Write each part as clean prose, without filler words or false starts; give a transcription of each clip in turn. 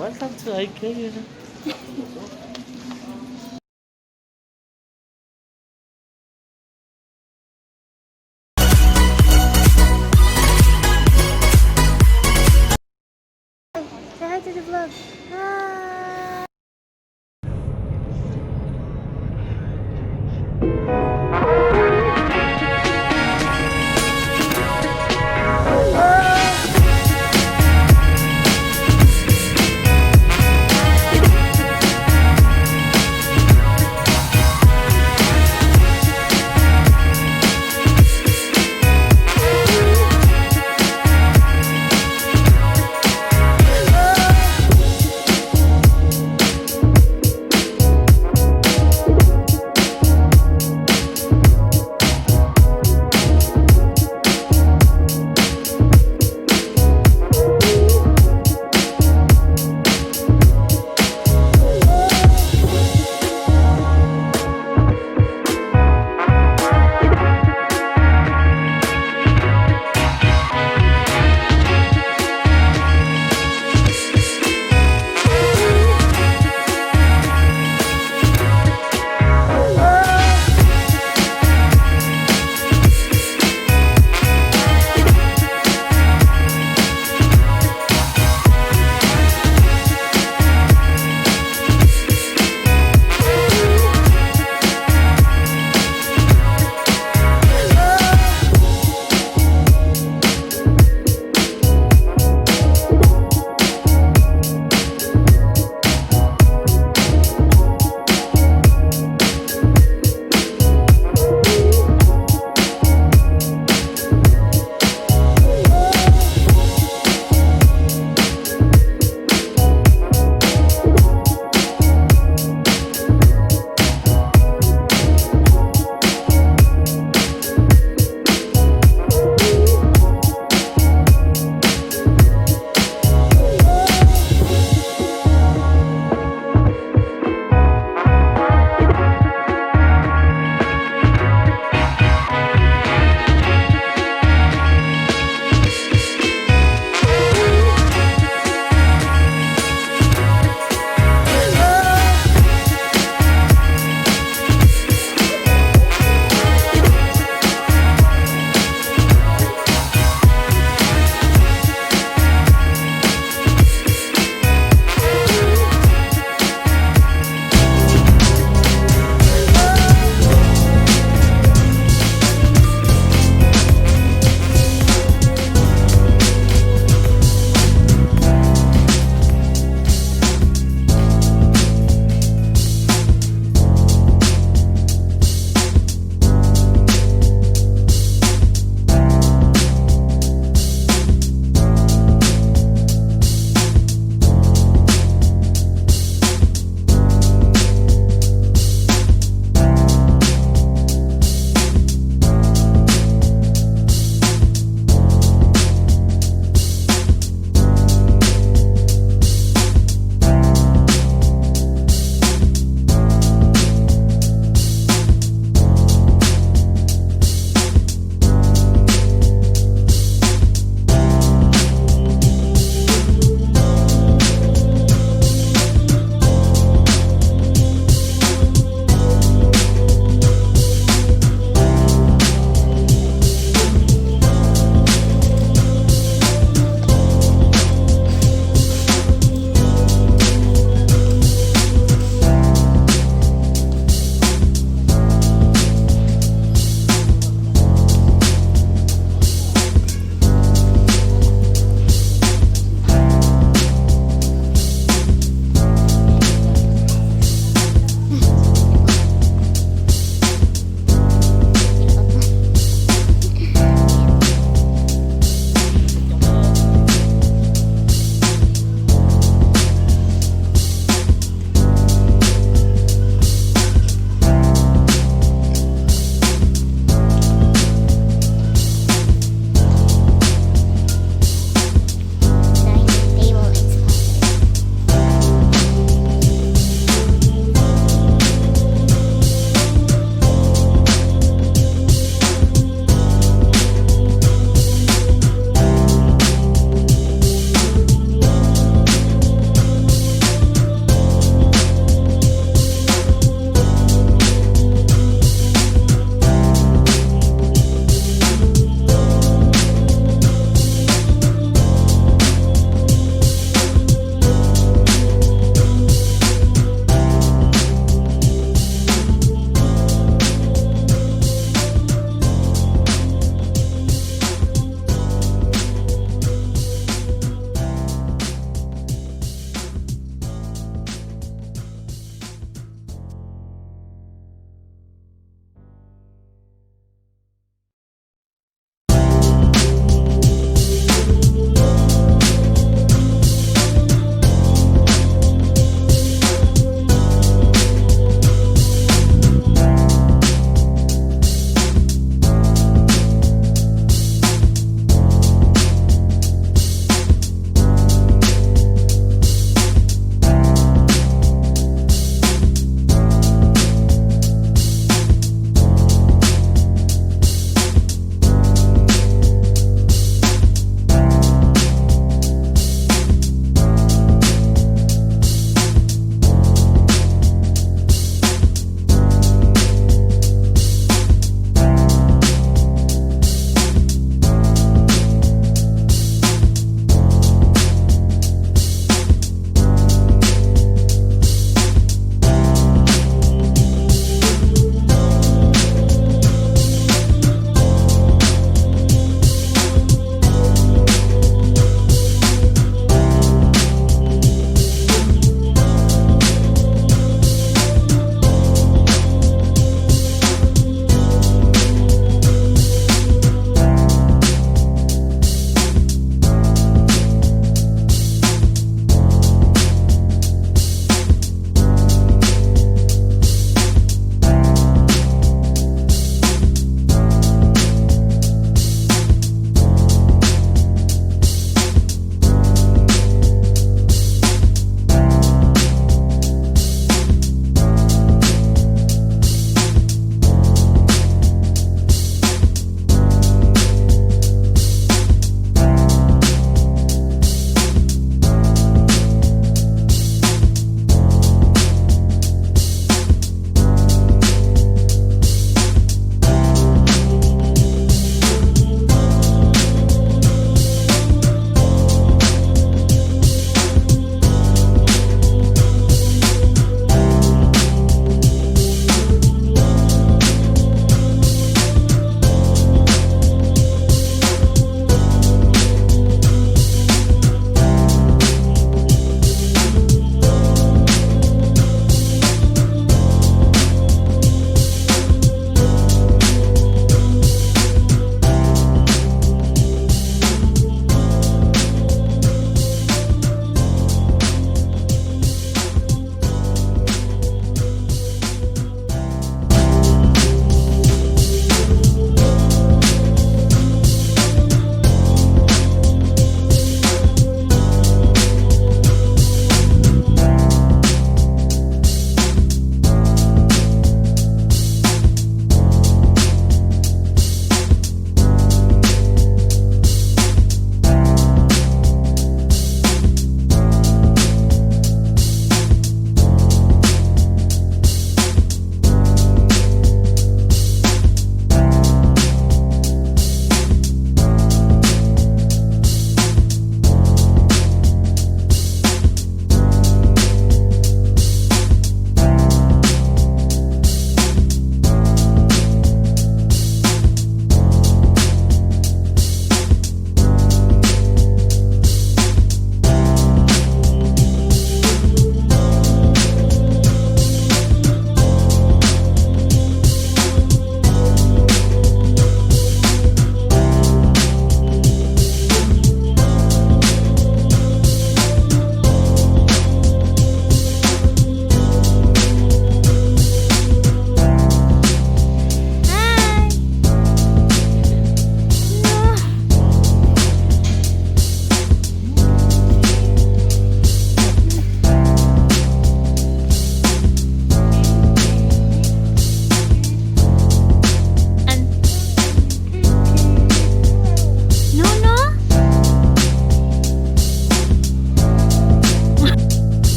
Welcome to IKEA. Say hi to the vlog. Hi.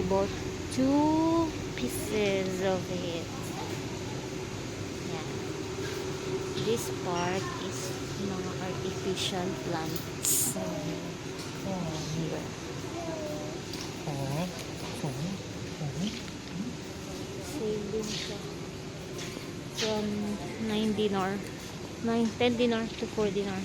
bought 2 pieces of it. Yeah. This part is mga artificial plants. Here. Sale din siya. From 9 dinar. 10 dinar to 4 dinar.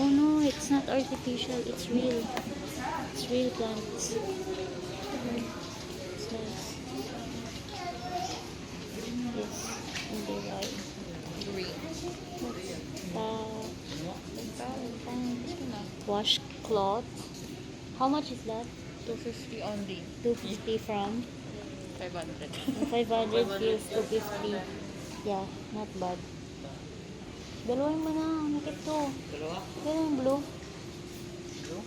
Oh no, it's not artificial, it's real. It's real plants. It's nice. Yes, and they like green. Washcloth. How much is that? 250 only. 250 from 500. 500 feels 250. Yeah, not bad. Dalawin mo na. Nakit to. Dalawa? Yan yung blue. Blue?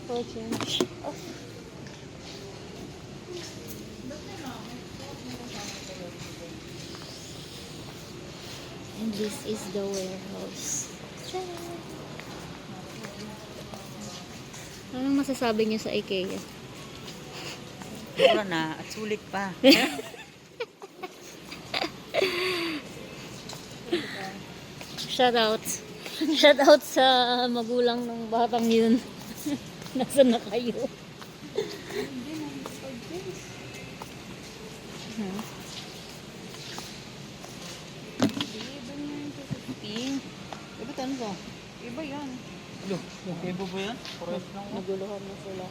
For change. Oh. And this is the warehouse. Anong masasabi niyo sa IKEA? Mura na at sulit pa. Shout out. Shout out sa magulang ng batang yun. Nasaan na kayo? Iba tanong ko. Iba yan. Ano? Iba ba yan? Naguluhan na sila.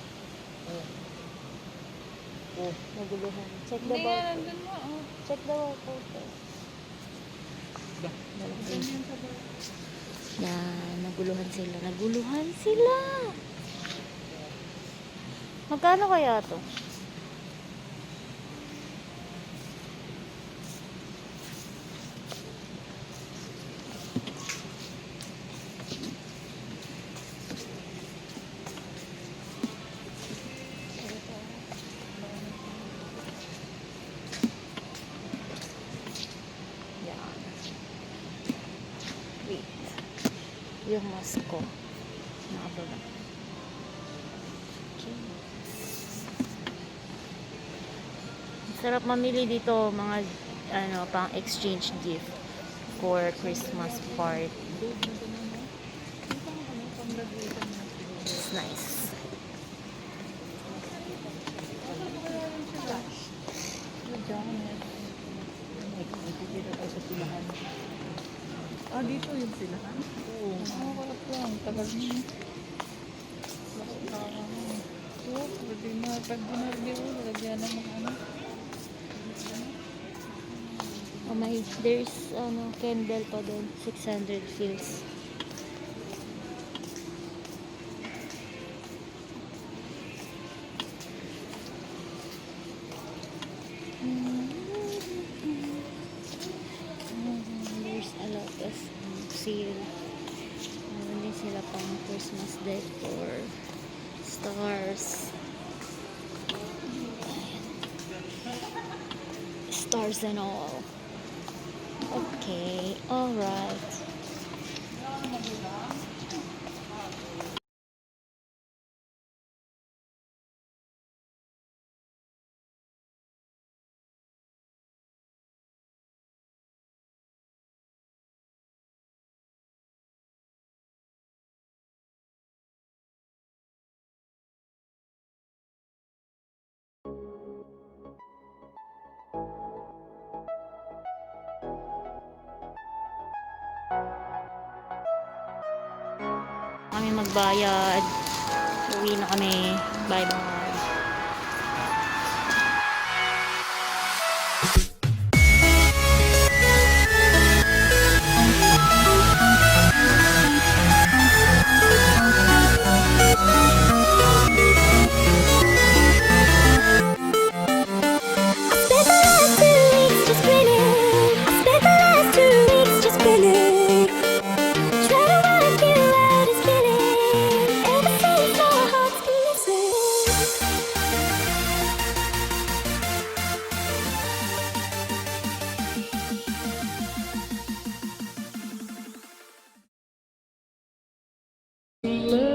Oh. Naguluhan. Check the Hindi yan, barcode. nandun mo. Oh. Check the barcode. Yan, naguluhan sila. Naguluhan sila! Magkano kaya to? Yan. Wait. Yung mask ko. Nakababa. Okay. Sarap mamili dito mga pang exchange gift for Christmas party. It's nice. Dito yung silahan? Oo. Kalap lang. Tagal niya. Oo, pwede na. Pag dinarbi ko, lagyan ng mga ano. Oh my, there's candle pa doon. 600 fils. There's a lot of sale. Meron din sila pang Christmas decor. Stars. Stars and all. Okay, alright. Kami magbayad. Uwi na kami. Bye-bye. Trying to work you out is killing. Ever since our hearts been missing. Love.